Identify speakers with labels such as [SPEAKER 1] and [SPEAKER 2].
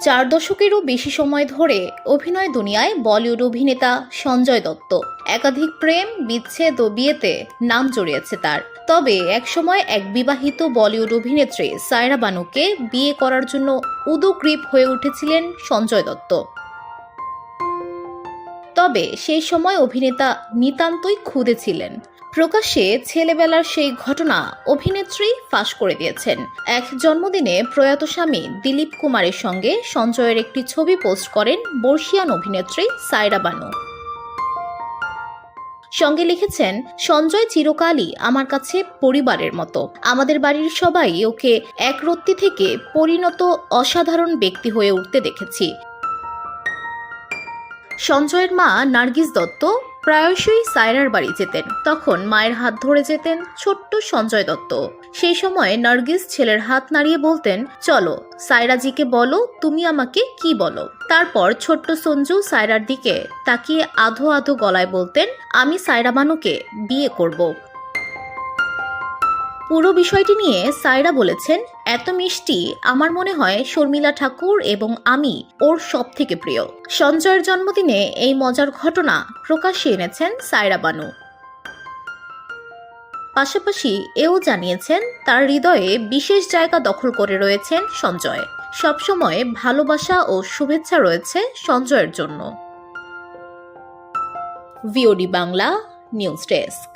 [SPEAKER 1] 4 দশকেরও বেশি সময় ধরে অভিনয় দুনিয়ায় বলিউড অভিনেতা সঞ্জয় দত্ত। একাধিক প্রেম, বিচ্ছেদ ও বিয়েতে নাম জড়িয়েছে তার। তবে একসময় এক বিবাহিত বলিউড অভিনেত্রী সায়রা বানুকে বিয়ে করার জন্য উদগ্রীব হয়ে উঠেছিলেন সঞ্জয় দত্ত। তবে সেই সময় অভিনেতা নিতান্তই ক্ষুদে ছিলেন। প্রকাশ্যে ছেলেবেলার সেই ঘটনা অভিনেত্রী ফাঁস করে দিয়েছেন। এক জন্মদিনে প্রয়াত স্বামী দিলীপ কুমারের সঙ্গে সঞ্জয়ের একটি ছবি পোস্ট করেন বর্ষিয়ান অভিনেত্রী সায়রা বানু। সঙ্গে লিখেছেন, সঞ্জয় চিরকালই আমার কাছে পরিবারের মতো। আমাদের বাড়ির সবাই ওকে একরত্তি থেকে পরিণত অসাধারণ ব্যক্তি হয়ে উঠতে দেখেছি। সঞ্জয়ের মা নার্গিস দত্ত প্রায়শই সায়রার বাড়ি যেতেন। তখন মায়ের হাত ধরে যেতেন ছোট্ট সঞ্জয় দত্ত। সেই সময় নার্গিস ছেলের হাত নাড়িয়ে বলতেন, চলো সায়রাজিকে বলো তুমি আমাকে কি বলো। তারপর ছোট্ট সঞ্জু সায়রার দিকে তাকিয়ে আধো আধো গলায় বলতেন, আমি সায়রা বানুকে বিয়ে করব। পুরো বিষয়টি নিয়ে সায়রা বলেছেন, এত মিষ্টি, আমার মনে হয় শর্মিলা ঠাকুর এবং আমি ওর সব থেকে প্রিয়। সঞ্জয়ের জন্মদিনে এই মজার ঘটনা প্রকাশ্যে এনেছেন সায়রা বানু। পাশাপাশি এও জানিয়েছেন তার হৃদয়ে বিশেষ জায়গা দখল করে রয়েছেন সঞ্জয়। সবসময় ভালোবাসা ও শুভেচ্ছা রয়েছে সঞ্জয়ের জন্য। VOD Bangla news desk.